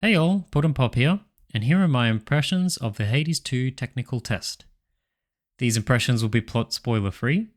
Hey all, Put and Pop here, and here are my impressions of the Hades 2 technical test. These impressions will be plot spoiler free,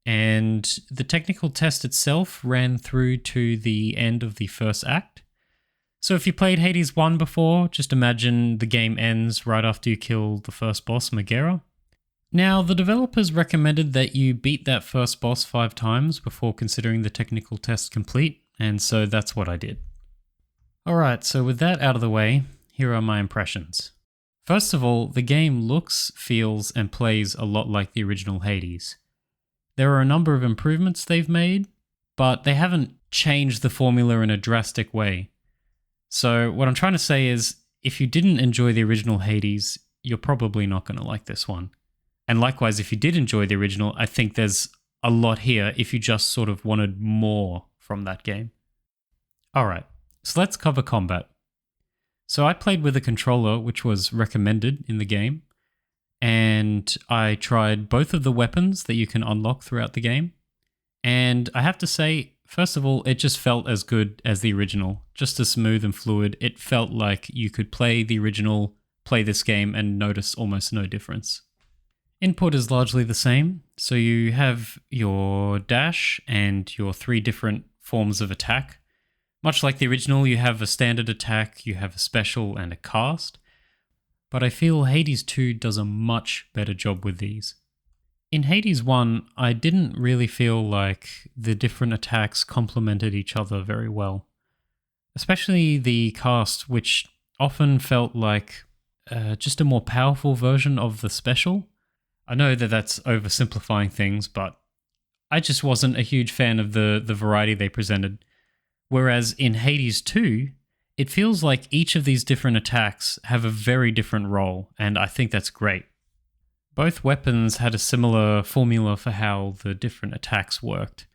and the technical test itself ran through to the end of the first act. So if you played Hades 1 before, just imagine the game ends right after you kill the first boss, Megara. Now, the developers recommended that you beat that first boss 5 times before considering the technical test complete, and so that's what I did. Alright, so with that out of the way, here are my impressions. First of all, the game looks, feels, and plays a lot like the original Hades. There are a number of improvements they've made, but they haven't changed the formula in a drastic way. So what I'm trying to say is, if you didn't enjoy the original Hades, you're probably not going to like this one. And likewise, if you did enjoy the original, I think there's a lot here if you just sort of wanted more from that game. Alright. So let's cover combat. So I played with a controller which was recommended in the game, and I tried both of the weapons that you can unlock throughout the game. And I have to say, first of all, it just felt as good as the original, just as smooth and fluid. It felt like you could play the original, play this game, and notice almost no difference. Input is largely the same, so you have your dash and your 3 different forms of attack. Much like the original, you have a standard attack, you have a special, and a cast, but I feel Hades 2 does a much better job with these. In Hades 1, I didn't really feel like the different attacks complemented each other very well. Especially the cast, which often felt like just a more powerful version of the special. I know that that's oversimplifying things, but I just wasn't a huge fan of the variety they presented. Whereas in Hades 2, it feels like each of these different attacks have a very different role, and I think that's great. Both weapons had a similar formula for how the different attacks worked.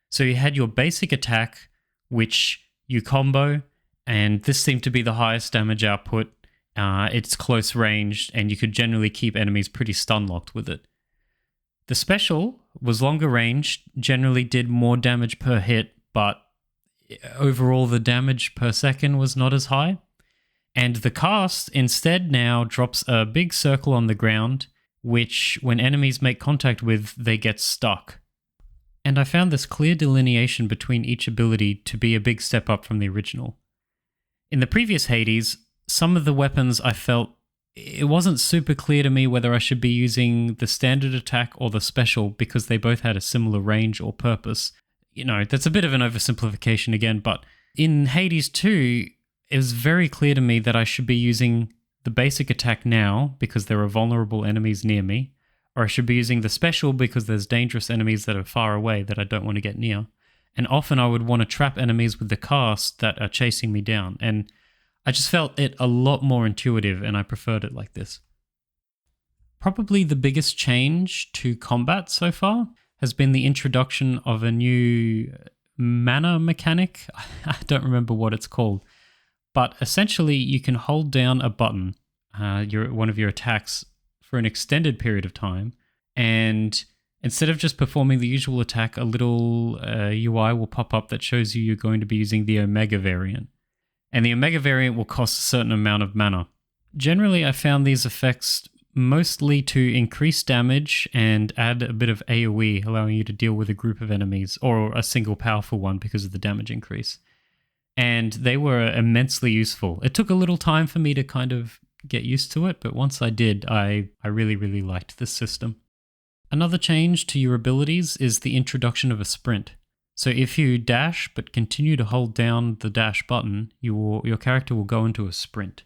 So you had your basic attack, which you combo, and this seemed to be the highest damage output. It's close ranged, and you could generally keep enemies pretty stun-locked with it. The special was longer range, generally did more damage per hit, but overall the damage per second was not as high. And the cast instead now drops a big circle on the ground, which when enemies make contact with, they get stuck. And I found this clear delineation between each ability to be a big step up from the original. In the previous Hades, some of the weapons I felt it wasn't super clear to me whether I should be using the standard attack or the special because they both had a similar range or purpose. You know, that's a bit of an oversimplification again, but in Hades 2, it was very clear to me that I should be using the basic attack now because there are vulnerable enemies near me, or I should be using the special because there's dangerous enemies that are far away that I don't want to get near. And often I would want to trap enemies with the cast that are chasing me down, and I just felt it a lot more intuitive and I preferred it like this. Probably the biggest change to combat so far has been the introduction of a new mana mechanic. I don't remember what it's called, but essentially you can hold down a button, one of your attacks, for an extended period of time, and instead of just performing the usual attack, a little UI will pop up that shows you you're going to be using the Omega variant. And the Omega variant will cost a certain amount of mana. Generally, I found these effects mostly to increase damage and add a bit of AoE, allowing you to deal with a group of enemies, or a single powerful one because of the damage increase. And they were immensely useful. It took a little time for me to kind of get used to it, but once I did, I really, really liked this system. Another change to your abilities is the introduction of a sprint. So if you dash but continue to hold down the dash button, your character will go into a sprint.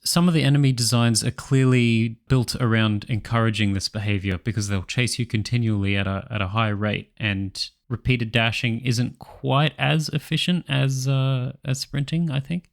Some of the enemy designs are clearly built around encouraging this behavior because they'll chase you continually at a high rate, and repeated dashing isn't quite as efficient as sprinting, I think.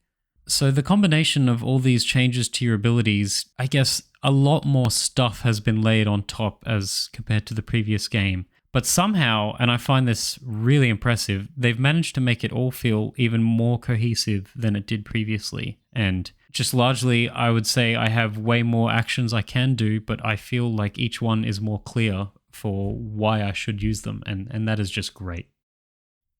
So the combination of all these changes to your abilities, I guess a lot more stuff has been laid on top as compared to the previous game. But somehow, and I find this really impressive, they've managed to make it all feel even more cohesive than it did previously. And just largely, I would say I have way more actions I can do, but I feel like each one is more clear for why I should use them, and that is just great.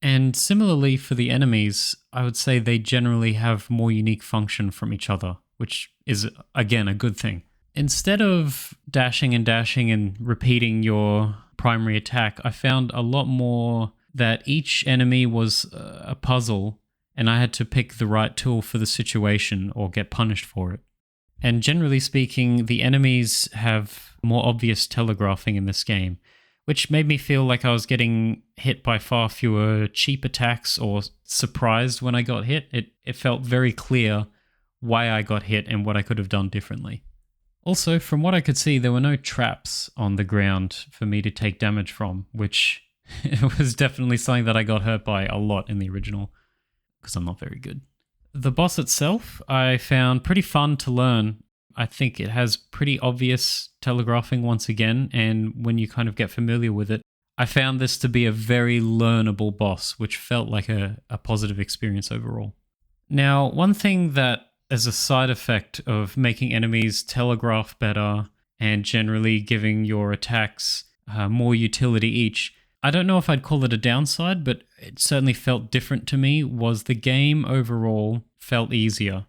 And similarly for the enemies, I would say they generally have more unique function from each other, which is, again, a good thing. Instead of dashing and repeating your primary attack, I found a lot more that each enemy was a puzzle and I had to pick the right tool for the situation or get punished for it. And generally speaking, the enemies have more obvious telegraphing in this game, which made me feel like I was getting hit by far fewer cheap attacks or surprised when I got hit. It felt very clear why I got hit and what I could have done differently. Also, from what I could see, there were no traps on the ground for me to take damage from, which was definitely something that I got hurt by a lot in the original, because I'm not very good. The boss itself, I found pretty fun to learn. I think it has pretty obvious telegraphing once again, and when you kind of get familiar with it, I found this to be a very learnable boss, which felt like a positive experience overall. Now, one thing that as a side effect of making enemies telegraph better and generally giving your attacks more utility each, I don't know if I'd call it a downside, but it certainly felt different to me, was the game overall felt easier.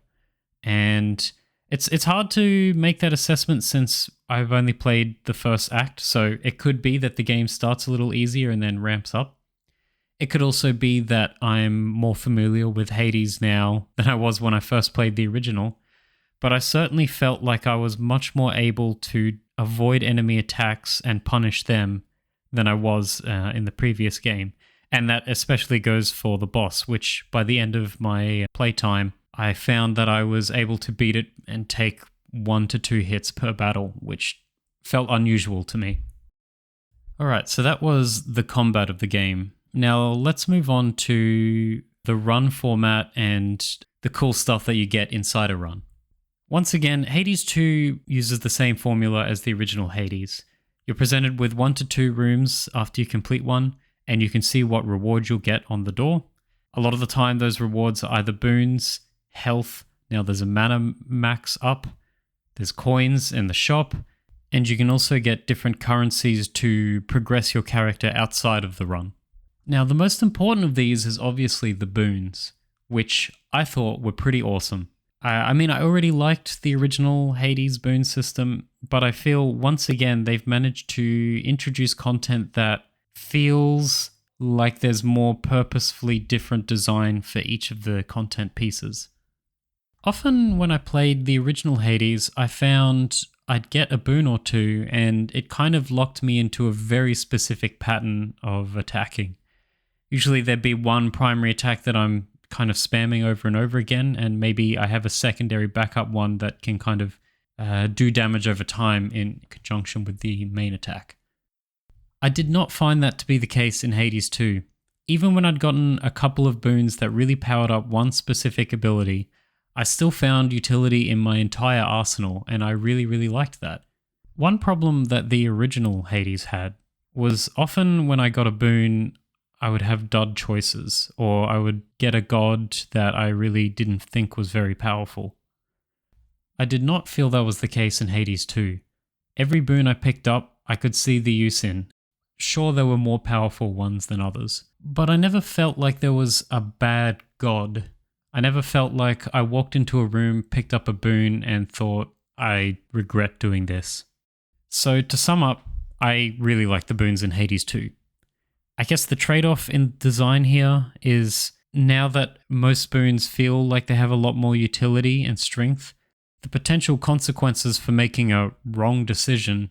And it's hard to make that assessment since I've only played the first act, so it could be that the game starts a little easier and then ramps up. It could also be that I'm more familiar with Hades now than I was when I first played the original, but I certainly felt like I was much more able to avoid enemy attacks and punish them than I was in the previous game. And that especially goes for the boss, which by the end of my playtime, I found that I was able to beat it and take 1 to 2 hits per battle, which felt unusual to me. Alright, so that was the combat of the game. Now let's move on to the run format and the cool stuff that you get inside a run. Once again, Hades 2 uses the same formula as the original Hades. You're presented with 1 to 2 rooms after you complete one, and you can see what reward you'll get on the door. A lot of the time, those rewards are either boons, health, now there's a mana max up, there's coins in the shop, and you can also get different currencies to progress your character outside of the run. Now, the most important of these is obviously the boons, which I thought were pretty awesome. I mean, I already liked the original Hades boon system, but I feel once again they've managed to introduce content that feels like there's more purposefully different design for each of the content pieces. Often when I played the original Hades, I found I'd get a boon or two and it kind of locked me into a very specific pattern of attacking. Usually there'd be one primary attack that I'm kind of spamming over and over again, and maybe I have a secondary backup one that can kind of do damage over time in conjunction with the main attack. I did not find that to be the case in Hades 2. Even when I'd gotten a couple of boons that really powered up one specific ability, I still found utility in my entire arsenal, and I really, really liked that. One problem that the original Hades had was often when I got a boon, I would have dud choices, or I would get a god that I really didn't think was very powerful. I did not feel that was the case in Hades 2. Every boon I picked up, I could see the use in. Sure, there were more powerful ones than others, but I never felt like there was a bad god. I never felt like I walked into a room, picked up a boon, and thought, I regret doing this. So to sum up, I really like the boons in Hades 2. I guess the trade-off in design here is now that most boons feel like they have a lot more utility and strength, the potential consequences for making a wrong decision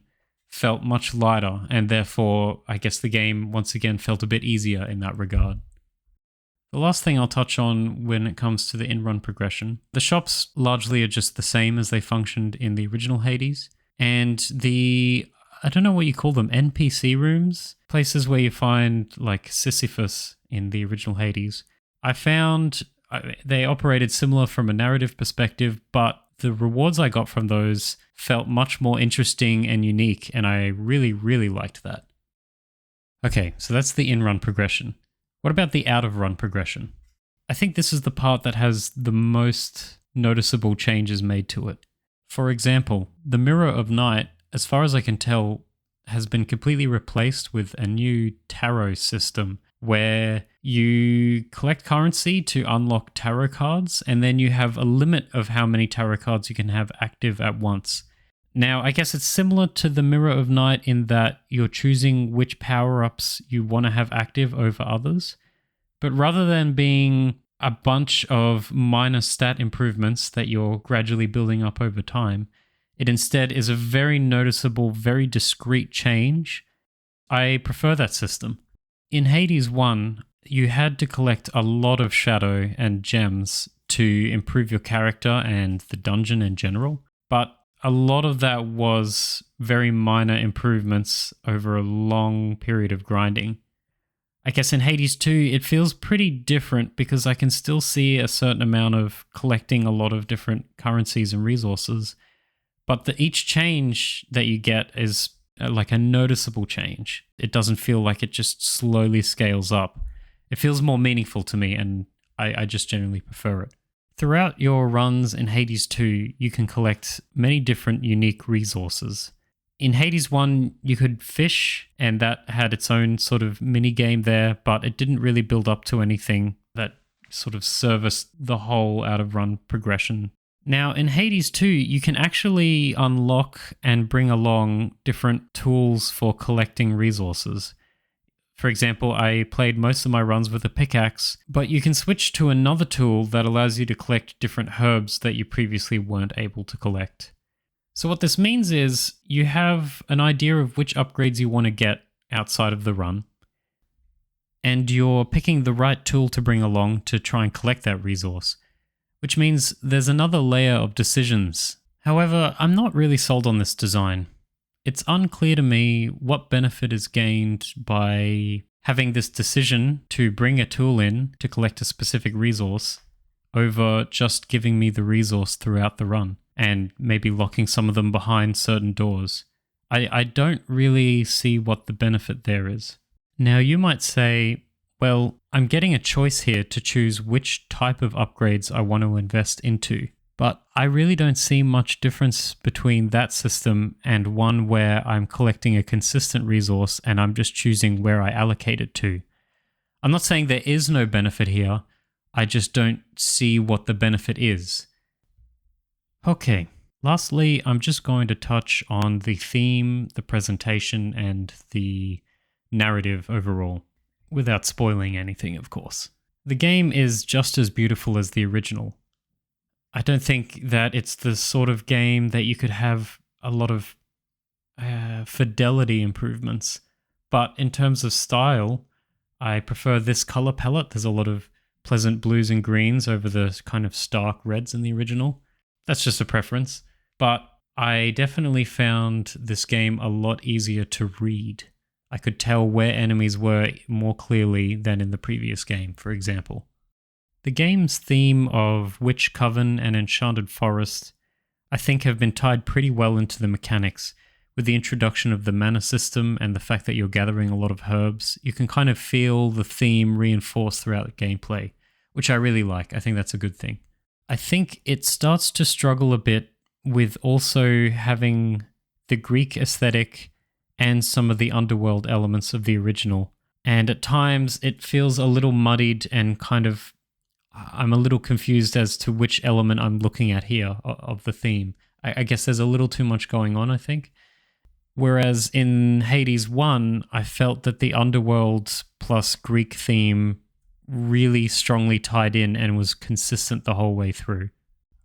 felt much lighter, and therefore I guess the game once again felt a bit easier in that regard. The last thing I'll touch on when it comes to the in-run progression, the shops largely are just the same as they functioned in the original Hades, and I don't know what you call them, NPC rooms? Places where you find like Sisyphus in the original Hades. I found they operated similar from a narrative perspective, but the rewards I got from those felt much more interesting and unique, and I really, really liked that. Okay, so that's the in-run progression. What about the out-of-run progression? I think this is the part that has the most noticeable changes made to it. For example, the Mirror of Night, as far as I can tell, has been completely replaced with a new tarot system where you collect currency to unlock tarot cards, and then you have a limit of how many tarot cards you can have active at once. Now, I guess it's similar to the Mirror of Night in that you're choosing which power-ups you want to have active over others. But rather than being a bunch of minor stat improvements that you're gradually building up over time, it instead is a very noticeable, very discrete change. I prefer that system. In Hades 1, you had to collect a lot of shadow and gems to improve your character and the dungeon in general, but a lot of that was very minor improvements over a long period of grinding. I guess in Hades 2, it feels pretty different because I can still see a certain amount of collecting a lot of different currencies and resources, but each change that you get is like a noticeable change. It doesn't feel like it just slowly scales up. It feels more meaningful to me, and I just generally prefer it. Throughout your runs in Hades 2, you can collect many different unique resources. In Hades 1, you could fish, and that had its own sort of mini game there, but it didn't really build up to anything that sort of serviced the whole out-of-run progression. Now, in Hades 2, you can actually unlock and bring along different tools for collecting resources. For example, I played most of my runs with a pickaxe, but you can switch to another tool that allows you to collect different herbs that you previously weren't able to collect. So what this means is you have an idea of which upgrades you want to get outside of the run, and you're picking the right tool to bring along to try and collect that resource, which means there's another layer of decisions. However, I'm not really sold on this design. It's unclear to me what benefit is gained by having this decision to bring a tool in to collect a specific resource over just giving me the resource throughout the run and maybe locking some of them behind certain doors. I don't really see what the benefit there is. Now you might say, well, I'm getting a choice here to choose which type of upgrades I want to invest into. But I really don't see much difference between that system and one where I'm collecting a consistent resource and I'm just choosing where I allocate it to. I'm not saying there is no benefit here, I just don't see what the benefit is. Okay, lastly, I'm just going to touch on the theme, the presentation, and the narrative overall, without spoiling anything, of course. The game is just as beautiful as the original. I don't think that it's the sort of game that you could have a lot of fidelity improvements. But in terms of style, I prefer this color palette. There's a lot of pleasant blues and greens over the kind of stark reds in the original. That's just a preference. But I definitely found this game a lot easier to read. I could tell where enemies were more clearly than in the previous game, for example. The game's theme of Witch Coven and Enchanted Forest, I think, have been tied pretty well into the mechanics. With the introduction of the mana system and the fact that you're gathering a lot of herbs, you can kind of feel the theme reinforced throughout the gameplay, which I really like. I think that's a good thing. I think it starts to struggle a bit with also having the Greek aesthetic and some of the underworld elements of the original. And at times it feels a little muddied and kind of I'm a little confused as to which element I'm looking at here of the theme. I guess there's a little too much going on, I think. Whereas in Hades 1, I felt that the underworld plus Greek theme really strongly tied in and was consistent the whole way through.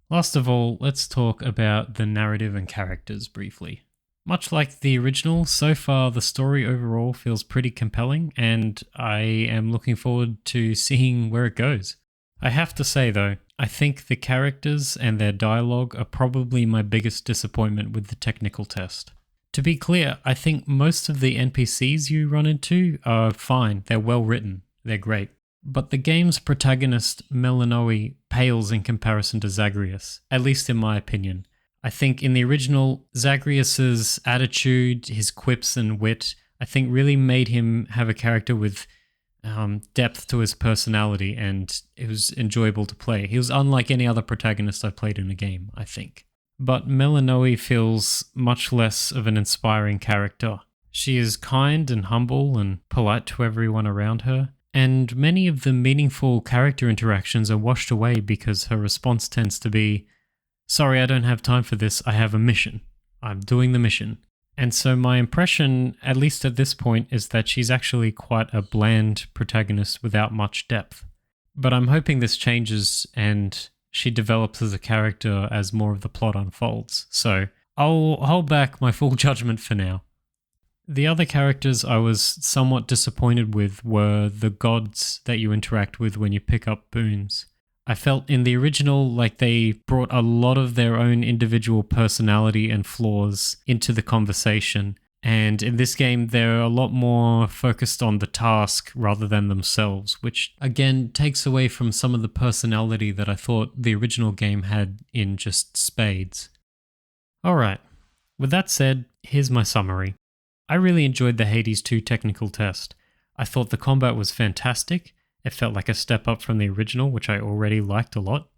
Last of all, let's talk about the narrative and characters briefly. Much like the original, so far the story overall feels pretty compelling, and I am looking forward to seeing where it goes. I have to say though, I think the characters and their dialogue are probably my biggest disappointment with the technical test. To be clear, I think most of the NPCs you run into are fine, they're well written, they're great. But the game's protagonist, Melanoe, pales in comparison to Zagreus, at least in my opinion. I think in the original, Zagreus's attitude, his quips and wit, I think really made him have a character with depth to his personality, and it was enjoyable to play. He was unlike any other protagonist I've played in a game, I think. But Melanoe feels much less of an inspiring character. She is kind and humble and polite to everyone around her, and many of the meaningful character interactions are washed away because her response tends to be, "Sorry, I don't have time for this, I have a mission. I'm doing the mission." And so my impression, at least at this point, is that she's actually quite a bland protagonist without much depth. But I'm hoping this changes and she develops as a character as more of the plot unfolds. So I'll hold back my full judgment for now. The other characters I was somewhat disappointed with were the gods that you interact with when you pick up boons. I felt in the original like they brought a lot of their own individual personality and flaws into the conversation, and in this game they're a lot more focused on the task rather than themselves, which again takes away from some of the personality that I thought the original game had in just spades. Alright, with that said, here's my summary. I really enjoyed the Hades 2 technical test. I thought the combat was fantastic. It felt like a step up from the original, which I already liked a lot.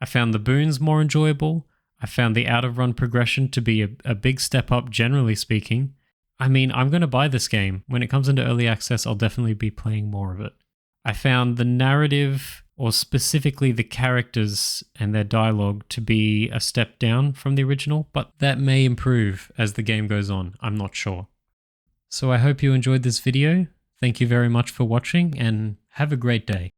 I found the boons more enjoyable. I found the out-of-run progression to be a big step up, generally speaking. I mean, I'm going to buy this game. When it comes into early access, I'll definitely be playing more of it. I found the narrative, or specifically the characters and their dialogue, to be a step down from the original, but that may improve as the game goes on. I'm not sure. So I hope you enjoyed this video. Thank you very much for watching and have a great day.